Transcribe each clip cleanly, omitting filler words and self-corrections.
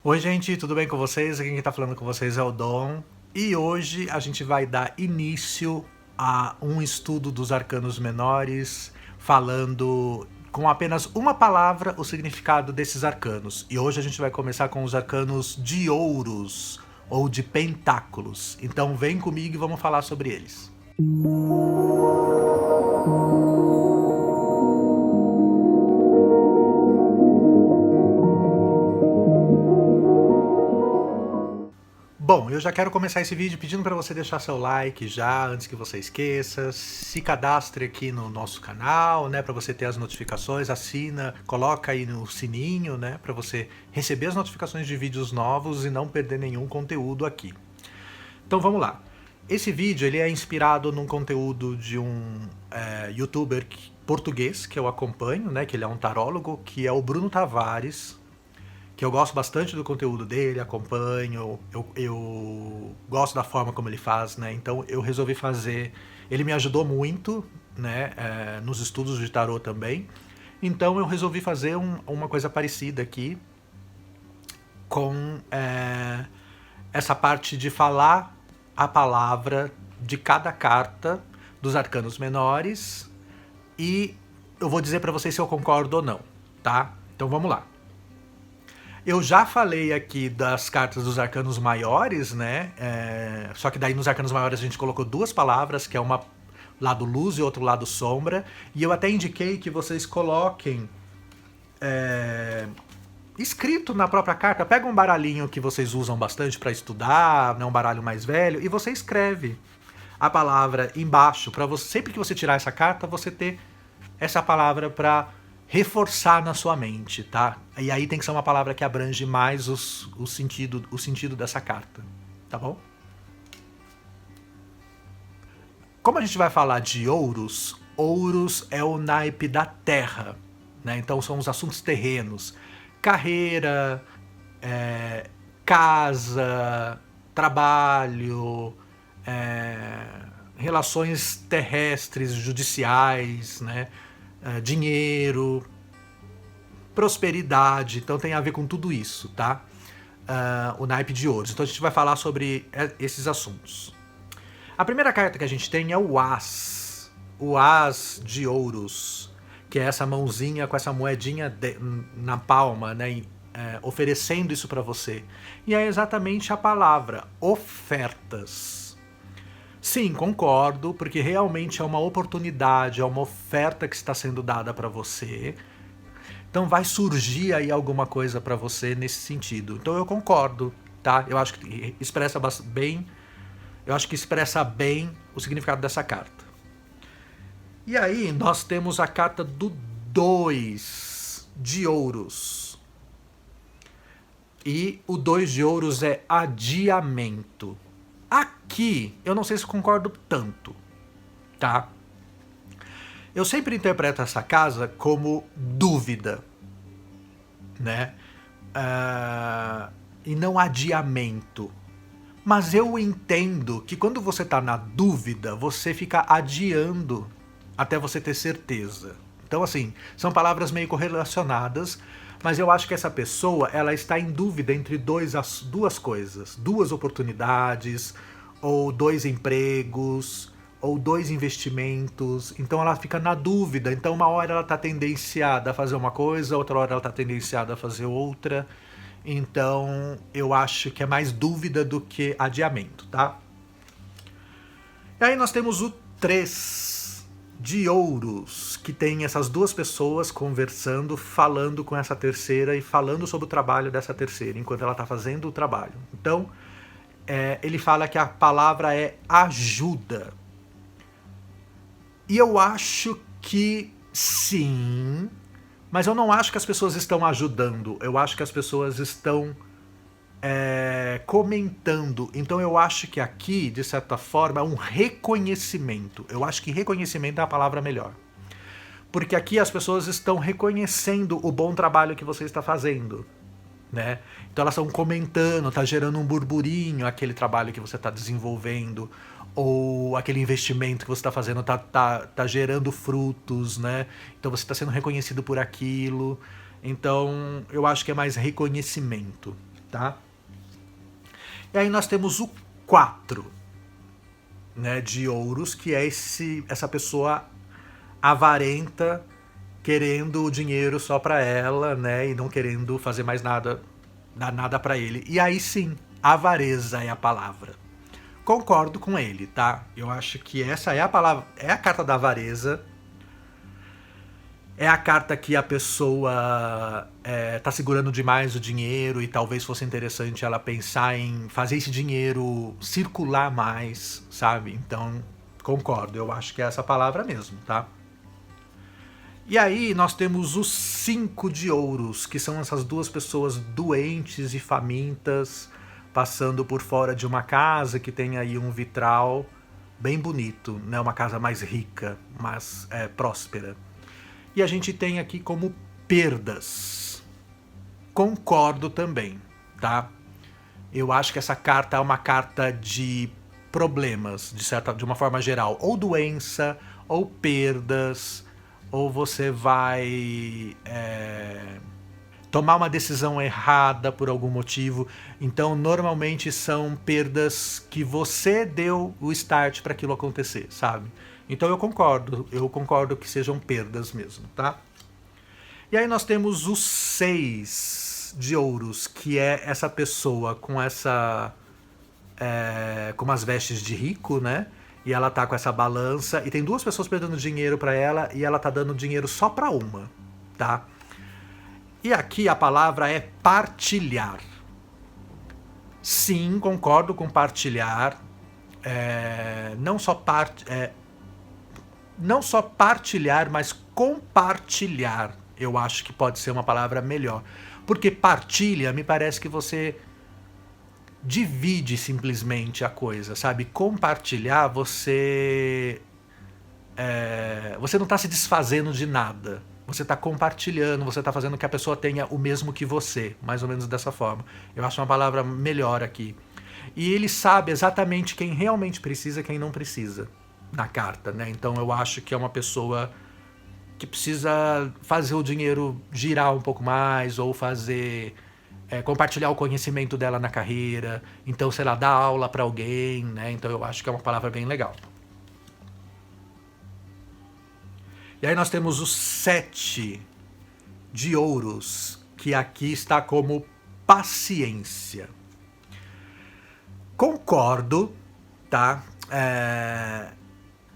Oi, gente, tudo bem com vocês? Aqui quem tá falando com vocês é o Dom. E hoje a gente vai dar início a um estudo dos arcanos menores, falando com apenas uma palavra o significado desses arcanos. E hoje a gente vai começar com os arcanos de ouros ou de pentáculos. Então vem comigo e vamos falar sobre eles. Bom, eu já quero começar esse vídeo pedindo para você deixar seu like já, antes que você esqueça. Se cadastre aqui no nosso canal, né, para você ter as notificações, assina, coloca aí no sininho, né, para você receber as notificações de vídeos novos e não perder nenhum conteúdo aqui. Então vamos lá. Esse vídeo ele é inspirado num conteúdo de um youtuber português que eu acompanho, né, que ele é um tarólogo, que é o Bruno Tavares, que eu gosto bastante do conteúdo dele, acompanho, eu gosto da forma como ele faz, né? Então eu resolvi fazer. Ele me ajudou muito, né? Nos estudos de tarô também. Então eu resolvi fazer uma coisa parecida aqui com essa parte de falar a palavra de cada carta dos arcanos menores e eu vou dizer para vocês se eu concordo ou não, tá? Então vamos lá. Eu já falei aqui das cartas dos arcanos maiores, né? Só que daí nos arcanos maiores a gente colocou duas palavras, que é uma lado luz e outro lado sombra. E eu até indiquei que vocês coloquem escrito na própria carta. Pega um baralhinho que vocês usam bastante para estudar, né? Um baralho mais velho, e você escreve a palavra embaixo, para você, sempre que você tirar essa carta, você ter essa palavra para reforçar na sua mente, tá? E aí tem que ser uma palavra que abrange mais o sentido dessa carta, tá bom? Como a gente vai falar de ouros, ouros é o naipe da terra, né? Então são os assuntos terrenos, carreira, casa, trabalho, relações terrestres, judiciais, né? Dinheiro, prosperidade, então tem a ver com tudo isso, tá? O naipe de ouros. Então a gente vai falar sobre esses assuntos. A primeira carta que a gente tem é o As de ouros, que é essa mãozinha com essa moedinha na palma, né? Oferecendo isso para você. E é exatamente a palavra ofertas. Sim, concordo, porque realmente é uma oportunidade, é uma oferta que está sendo dada para você. Então vai surgir aí alguma coisa para você nesse sentido. Então eu concordo, tá? Eu acho que expressa bem, o significado dessa carta. E aí nós temos a carta do 2 de ouros. E o 2 de ouros é adiamento. Aqui, eu não sei se concordo tanto, tá? Eu sempre interpreto essa casa como dúvida, né? E não adiamento. Mas eu entendo que quando você tá na dúvida, você fica adiando até você ter certeza. Então, assim, são palavras meio correlacionadas, mas eu acho que essa pessoa, ela está em dúvida entre duas coisas, duas oportunidades, ou dois empregos, ou dois investimentos. Então ela fica na dúvida. Então uma hora ela está tendenciada a fazer uma coisa, outra hora ela está tendenciada a fazer outra. Então eu acho que é mais dúvida do que adiamento, tá? E aí nós temos o 3 de ouros, que tem essas duas pessoas conversando, falando com essa terceira e falando sobre o trabalho dessa terceira, enquanto ela está fazendo o trabalho. Então, ele fala que a palavra é ajuda. E eu acho que sim, mas eu não acho que as pessoas estão ajudando, eu acho que as pessoas estão comentando. Então eu acho que aqui, de certa forma, é um reconhecimento. Eu acho que reconhecimento é a palavra melhor. Porque aqui as pessoas estão reconhecendo o bom trabalho que você está fazendo, né? Então elas estão comentando, está gerando um burburinho aquele trabalho que você está desenvolvendo, ou aquele investimento que você está fazendo tá gerando frutos, né? Então você está sendo reconhecido por aquilo. Então eu acho que é mais reconhecimento. tá? E aí nós temos o 4, né, de ouros, que é essa pessoa avarenta, querendo o dinheiro só pra ela, né, e não querendo fazer mais nada, dar nada pra ele. E aí sim, avareza é a palavra. Concordo com ele, tá? Eu acho que essa é a palavra, é a carta da avareza. É a carta que a pessoa tá segurando demais o dinheiro e talvez fosse interessante ela pensar em fazer esse dinheiro circular mais, sabe? Então, concordo, eu acho que é essa palavra mesmo, tá? E aí nós temos os 5 de ouros, que são essas duas pessoas doentes e famintas, passando por fora de uma casa que tem aí um vitral bem bonito, né? Uma casa mais rica, mais próspera. E a gente tem aqui como perdas. Concordo também, tá? Eu acho que essa carta é uma carta de problemas, de uma forma geral. Ou doença, ou perdas, ou você vai tomar uma decisão errada por algum motivo. Então, normalmente são perdas que você deu o start para aquilo acontecer, sabe? Então eu concordo que sejam perdas mesmo, tá? E aí nós temos os 6 de ouros, que é essa pessoa com com umas vestes de rico, né? E ela tá com essa balança, e tem duas pessoas perdendo dinheiro pra ela, e ela tá dando dinheiro só pra uma, tá? E aqui a palavra é partilhar. Sim, concordo com partilhar. Não só partilhar, mas compartilhar. Eu acho que pode ser uma palavra melhor. Porque partilha, me parece que você divide simplesmente a coisa, sabe? Compartilhar, você não está se desfazendo de nada. Você está compartilhando, você está fazendo que a pessoa tenha o mesmo que você, mais ou menos dessa forma. Eu acho uma palavra melhor aqui. E ele sabe exatamente quem realmente precisa e quem não precisa na carta, né? Então eu acho que é uma pessoa que precisa fazer o dinheiro girar um pouco mais, ou compartilhar o conhecimento dela na carreira, então, sei lá, dar aula para alguém, né? Então eu acho que é uma palavra bem legal. E aí nós temos o 7 de ouros, que aqui está como paciência. Concordo, tá?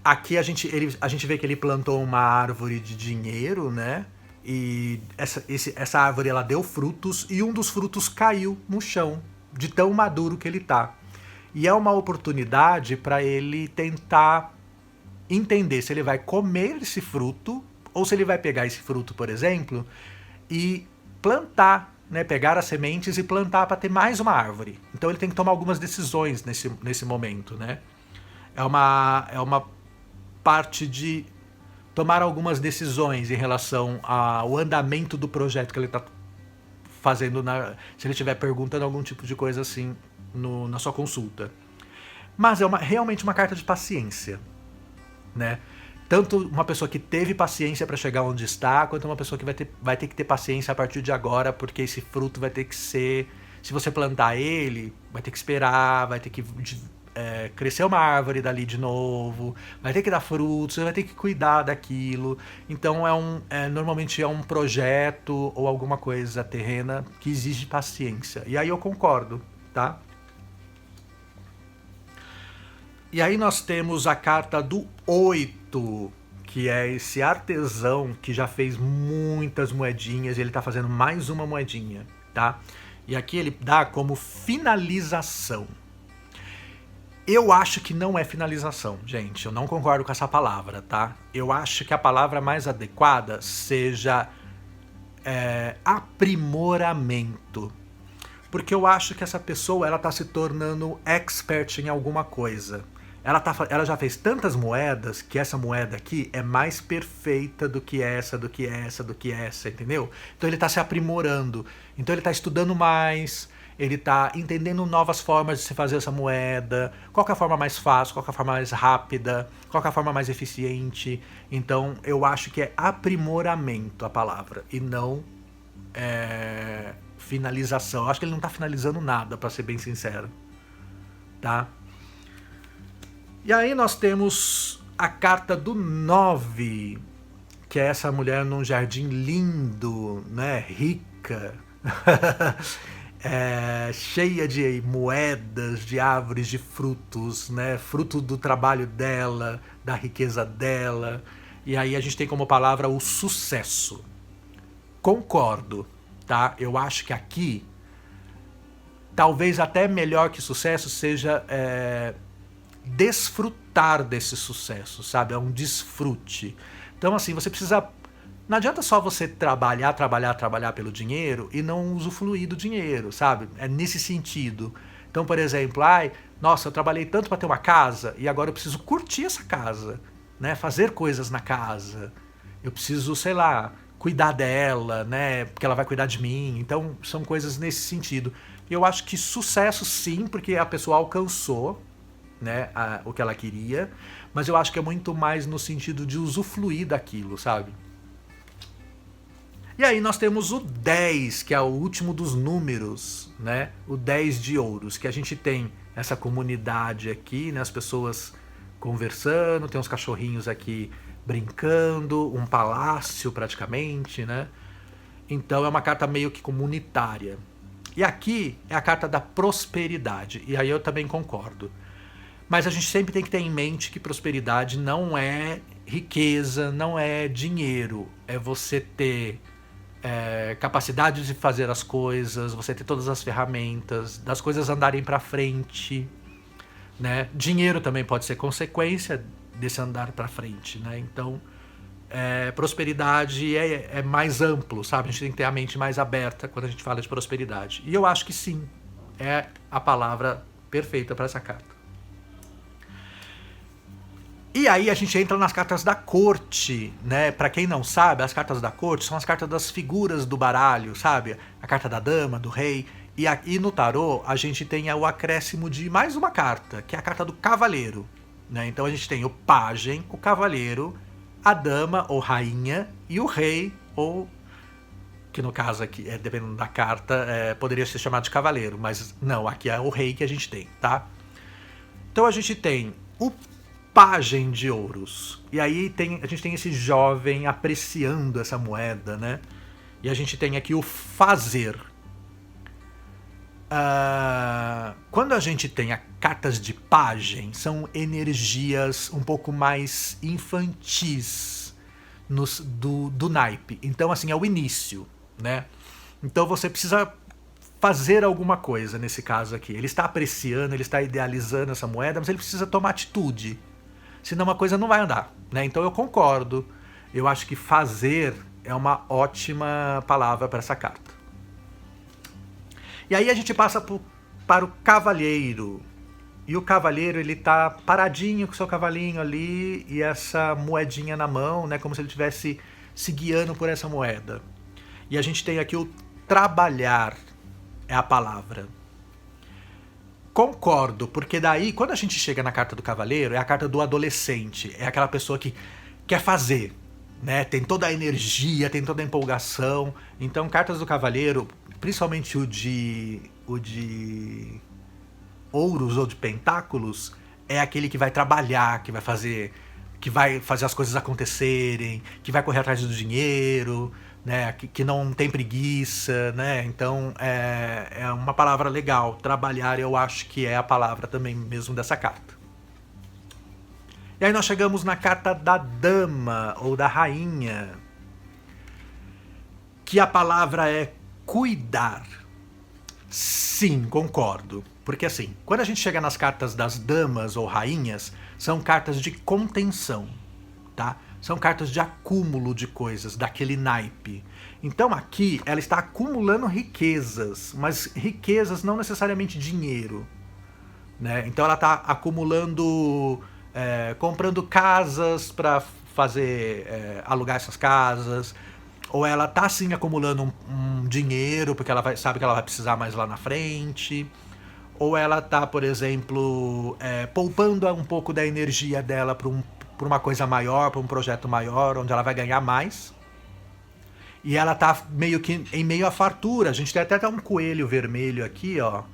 Aqui a gente vê que ele plantou uma árvore de dinheiro, né? E essa árvore ela deu frutos, e um dos frutos caiu no chão, de tão maduro que ele tá. E é uma oportunidade para ele tentar entender se ele vai comer esse fruto, ou se ele vai pegar esse fruto, por exemplo, e plantar, né? Pegar as sementes e plantar para ter mais uma árvore. Então ele tem que tomar algumas decisões nesse momento, né? É uma parte de tomar algumas decisões em relação ao andamento do projeto que ele está fazendo, se ele estiver perguntando algum tipo de coisa assim na sua consulta. Mas é realmente uma carta de paciência, né? Tanto uma pessoa que teve paciência para chegar onde está, quanto uma pessoa que vai ter que ter paciência a partir de agora, porque esse fruto vai ter que ser... Se você plantar ele, vai ter que esperar, vai ter que crescer uma árvore dali de novo, vai ter que dar frutos, você vai ter que cuidar daquilo. Então normalmente é um projeto ou alguma coisa terrena que exige paciência. E aí eu concordo, tá? E aí nós temos a carta do 8, que é esse artesão que já fez muitas moedinhas, e ele tá fazendo mais uma moedinha, tá? E aqui ele dá como finalização. Eu acho que não é finalização, gente. Eu não concordo com essa palavra, tá? Eu acho que a palavra mais adequada seja aprimoramento. Porque eu acho que essa pessoa ela tá se tornando expert em alguma coisa. Ela já fez tantas moedas que essa moeda aqui é mais perfeita do que essa, do que essa, do que essa, entendeu? Então ele tá se aprimorando. Então ele tá estudando mais, ele tá entendendo novas formas de se fazer essa moeda, qual que é a forma mais fácil, qual que é a forma mais rápida, qual que é a forma mais eficiente. Então eu acho que é aprimoramento a palavra, e não finalização. Eu acho que ele não tá finalizando nada, para ser bem sincero, tá? E aí nós temos a carta do 9, que é essa mulher num jardim lindo, né, rica, cheia de moedas, de árvores, de frutos, né, fruto do trabalho dela, da riqueza dela. E aí a gente tem como palavra o sucesso. Concordo, tá? Eu acho que aqui, talvez até melhor que sucesso seja desfrutar desse sucesso, sabe? É um desfrute. Então, assim, você precisa... Não adianta só você trabalhar pelo dinheiro e não usufruir do dinheiro, sabe? É nesse sentido. Então, por exemplo, nossa, eu trabalhei tanto para ter uma casa e agora eu preciso curtir essa casa, né? Fazer coisas na casa. Eu preciso, sei lá, cuidar dela, né? Porque ela vai cuidar de mim. Então, são coisas nesse sentido. Eu acho que sucesso sim, porque a pessoa alcançou, né, o que ela queria, mas eu acho que é muito mais no sentido de usufruir daquilo, sabe? E aí nós temos o 10, que é o último dos números, né? O 10 de ouros, que a gente tem essa comunidade aqui, né? As pessoas conversando, tem uns cachorrinhos aqui brincando, um palácio praticamente, né? Então é uma carta meio que comunitária. E aqui é a carta da prosperidade, e aí eu também concordo. Mas a gente sempre tem que ter em mente que prosperidade não é riqueza, não é dinheiro. É você ter capacidade de fazer as coisas, você ter todas as ferramentas, das coisas andarem para frente, né? Dinheiro também pode ser consequência desse andar para frente, né? Então, prosperidade é mais amplo, sabe? A gente tem que ter a mente mais aberta quando a gente fala de prosperidade. E eu acho que sim, é a palavra perfeita para essa carta. E aí a gente entra nas cartas da corte, né? Pra quem não sabe, as cartas da corte são as cartas das figuras do baralho, sabe? A carta da dama, do rei. E aqui no tarô a gente tem o acréscimo de mais uma carta, que é a carta do cavaleiro, né? Então a gente tem o pajem, o cavaleiro, a dama ou rainha e o rei, ou que no caso aqui, dependendo da carta, poderia ser chamado de cavaleiro, mas não, aqui é o rei que a gente tem, tá? Então a gente tem o pajem de ouros. E aí a gente tem esse jovem apreciando essa moeda, né? E a gente tem aqui o fazer. Quando a gente tem cartas de pajem, são energias um pouco mais infantis do naipe. Então, assim, é o início, né? Então você precisa fazer alguma coisa nesse caso aqui. Ele está apreciando, ele está idealizando essa moeda, mas ele precisa tomar atitude. Senão uma coisa não vai andar, né? Então eu concordo. Eu acho que fazer é uma ótima palavra para essa carta. E aí a gente passa para o cavalheiro. E o cavalheiro, ele tá paradinho com o seu cavalinho ali e essa moedinha na mão, né? Como se ele estivesse se guiando por essa moeda. E a gente tem aqui o trabalhar, é a palavra. Concordo, porque daí, quando a gente chega na carta do cavaleiro, é a carta do adolescente. É aquela pessoa que quer fazer, né? Tem toda a energia, tem toda a empolgação. Então, cartas do cavaleiro, principalmente o de ouros ou de pentáculos, é aquele que vai trabalhar, que vai fazer as coisas acontecerem, que vai correr atrás do dinheiro, né, que não tem preguiça, né? Então é uma palavra legal. Trabalhar, eu acho que é a palavra também mesmo dessa carta. E aí nós chegamos na carta da dama ou da rainha, que a palavra é cuidar. Sim, concordo. Porque assim, quando a gente chega nas cartas das damas ou rainhas, são cartas de contenção, tá? São cartas de acúmulo de coisas, daquele naipe. Então aqui ela está acumulando riquezas, mas riquezas não necessariamente dinheiro, né? Então ela está acumulando, comprando casas para fazer, alugar essas casas, ou ela está sim acumulando um dinheiro porque ela sabe que ela vai precisar mais lá na frente, ou ela está, por exemplo, poupando um pouco da energia dela para uma coisa maior, para um projeto maior, onde ela vai ganhar mais. E ela tá meio que em meio à fartura. A gente tem até um coelho vermelho aqui, ó,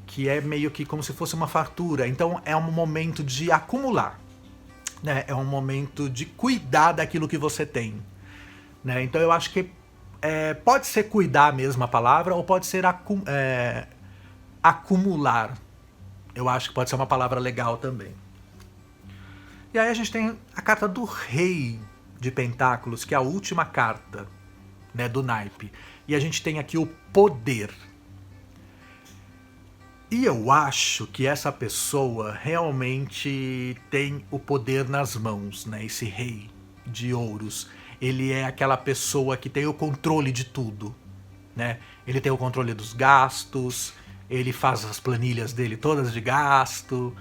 que é meio que como se fosse uma fartura. Então é um momento de acumular, né? É um momento de cuidar daquilo que você tem, né? Então eu acho que pode ser cuidar mesmo a palavra, ou pode ser acumular. Eu acho que pode ser uma palavra legal também. E aí a gente tem a carta do Rei de Pentáculos, que é a última carta, né, do naipe. E a gente tem aqui o poder. E eu acho que essa pessoa realmente tem o poder nas mãos, né? Esse Rei de Ouros. Ele é aquela pessoa que tem o controle de tudo, né? Ele tem o controle dos gastos, ele faz as planilhas dele todas de gasto,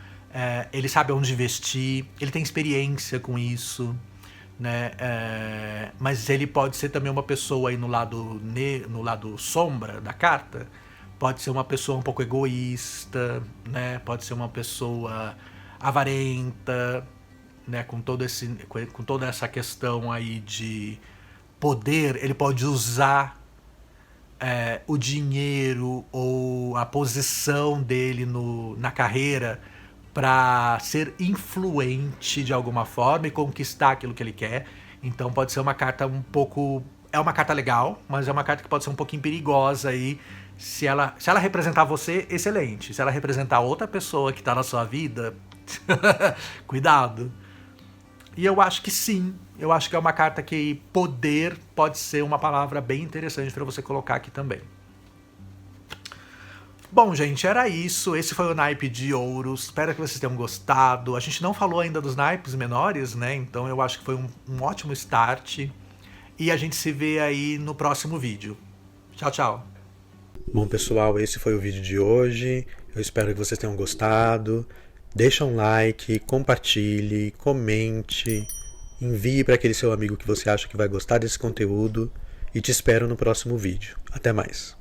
ele sabe onde investir, ele tem experiência com isso, né? Mas ele pode ser também uma pessoa aí no lado sombra da carta, pode ser uma pessoa um pouco egoísta, né? Pode ser uma pessoa avarenta, né, com toda essa questão aí de poder. Ele pode usar o dinheiro ou a posição dele na carreira para ser influente de alguma forma e conquistar aquilo que ele quer. Então pode ser uma carta um pouco... É uma carta legal, mas é uma carta que pode ser um pouquinho perigosa aí. Se ela representar você, excelente. Se ela representar outra pessoa que está na sua vida, cuidado. E eu acho que sim, eu acho que é uma carta que poder pode ser uma palavra bem interessante para você colocar aqui também. Bom, gente, era isso. Esse foi o naipe de Ouros. Espero que vocês tenham gostado. A gente não falou ainda dos naipes menores, né? Então eu acho que foi um ótimo start. E a gente se vê aí no próximo vídeo. Tchau, tchau. Bom, pessoal, esse foi o vídeo de hoje. Eu espero que vocês tenham gostado. Deixa um like, compartilhe, comente, envie para aquele seu amigo que você acha que vai gostar desse conteúdo e te espero no próximo vídeo. Até mais!